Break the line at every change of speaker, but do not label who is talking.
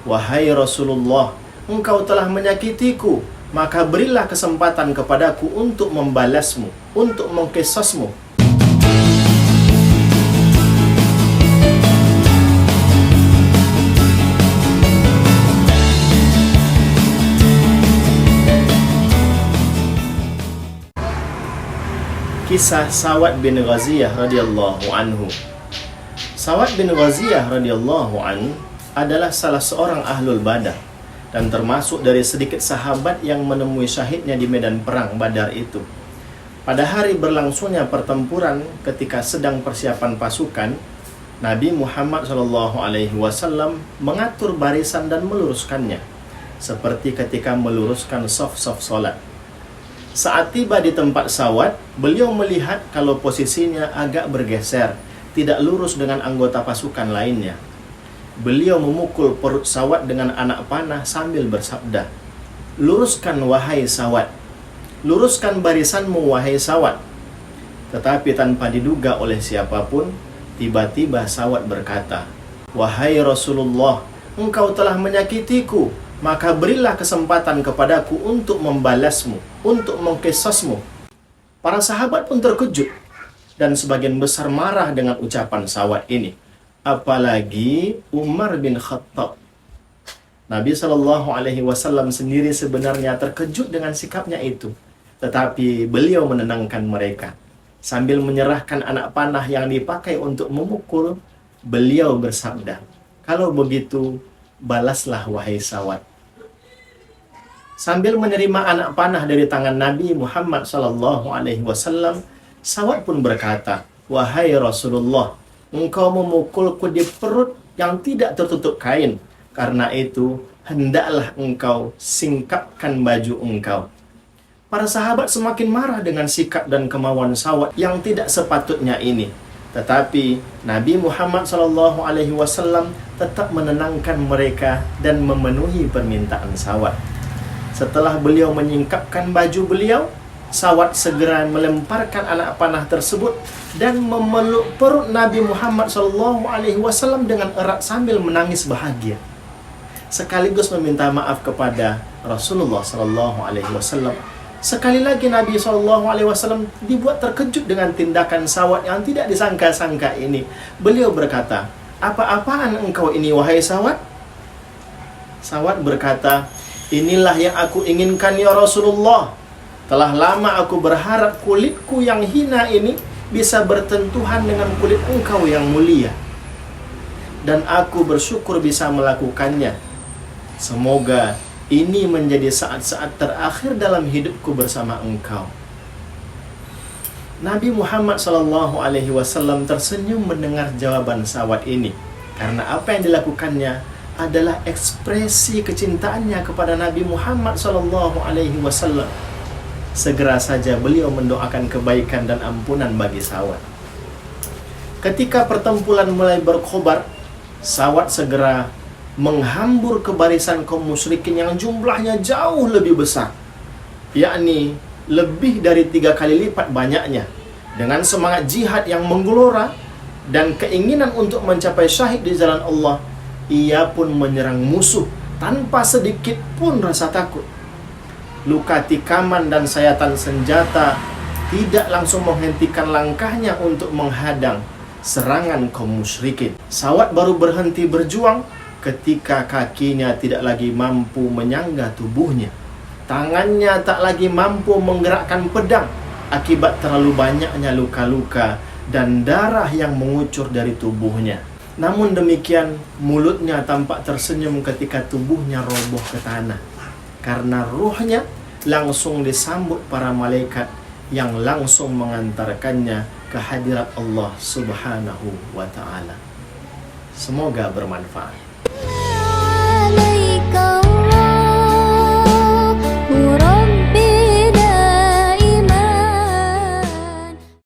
"Wahai Rasulullah, engkau telah menyakitiku, maka berilah kesempatan kepadaku untuk membalasmu, untuk mengqisasmu." Kisah Sawad bin Ghaziyah radhiyallahu anhu. Sawad bin Ghaziyah radhiyallahu anhu adalah salah seorang ahlul Badar dan termasuk dari sedikit sahabat yang menemui syahidnya di medan perang Badar itu. Pada hari berlangsungnya pertempuran, ketika sedang persiapan pasukan, Nabi Muhammad SAW mengatur barisan dan meluruskannya, seperti ketika meluruskan saf-saf solat. Saat tiba di tempat Sawad, beliau melihat kalau posisinya agak bergeser, tidak lurus dengan anggota pasukan lainnya. Beliau memukul perut Sawad dengan anak panah sambil bersabda, "Luruskan wahai Sawad, luruskan barisanmu wahai Sawad." Tetapi tanpa diduga oleh siapapun, tiba-tiba Sawad berkata, "Wahai Rasulullah, engkau telah menyakitiku, maka berilah kesempatan kepadaku untuk membalasmu, untuk mengqisasmu." Para sahabat pun terkejut dan sebagian besar marah dengan ucapan Sawad ini. Apalagi Umar bin Khattab. Nabi SAW sendiri sebenarnya terkejut dengan sikapnya itu, tetapi beliau menenangkan mereka. Sambil menyerahkan anak panah yang dipakai untuk memukul, beliau bersabda, "Kalau begitu, balaslah wahai Sawad." Sambil menerima anak panah dari tangan Nabi Muhammad SAW, Sawad pun berkata, "Wahai Rasulullah, engkau memukulku di perut yang tidak tertutup kain. Karena itu, hendaklah engkau singkapkan baju engkau." Para sahabat semakin marah dengan sikap dan kemauan Sawad yang tidak sepatutnya ini. Tetapi Nabi Muhammad SAW tetap menenangkan mereka dan memenuhi permintaan Sawad. Setelah beliau menyingkapkan baju beliau, Sawad segera melemparkan anak panah tersebut dan memeluk perut Nabi Muhammad SAW dengan erat sambil menangis bahagia, sekaligus meminta maaf kepada Rasulullah SAW. Sekali lagi Nabi SAW dibuat terkejut dengan tindakan Sawad yang tidak disangka-sangka ini. Beliau berkata, "Apa-apaan engkau ini wahai Sawad?" Sawad berkata, "Inilah yang aku inginkan ya Rasulullah. Telah lama aku berharap kulitku yang hina ini bisa bertentuhan dengan kulit engkau yang mulia. Dan aku bersyukur bisa melakukannya. Semoga ini menjadi saat-saat terakhir dalam hidupku bersama engkau." Nabi Muhammad SAW tersenyum mendengar jawaban Sawad ini, karena apa yang dilakukannya adalah ekspresi kecintaannya kepada Nabi Muhammad SAW. Segera saja beliau mendoakan kebaikan dan ampunan bagi Sawad. Ketika pertempuran mulai berkobar, Sawad segera menghambur ke barisan kaum musyrikin yang jumlahnya jauh lebih besar, yakni lebih dari 3 kali lipat banyaknya. Dengan semangat jihad yang menggelora dan keinginan untuk mencapai syahid di jalan Allah, ia pun menyerang musuh tanpa sedikit pun rasa takut. Luka tikaman dan sayatan senjata tidak langsung menghentikan langkahnya untuk menghadang serangan kaum musyrikin. Sawad baru berhenti berjuang ketika kakinya tidak lagi mampu menyangga tubuhnya. Tangannya tak lagi mampu menggerakkan pedang akibat terlalu banyaknya luka-luka dan darah yang mengucur dari tubuhnya. Namun demikian, mulutnya tampak tersenyum ketika tubuhnya roboh ke tanah, karena ruhnya langsung disambut para malaikat yang langsung mengantarkannya ke hadirat Allah Subhanahu wa ta'ala. Semoga bermanfaat.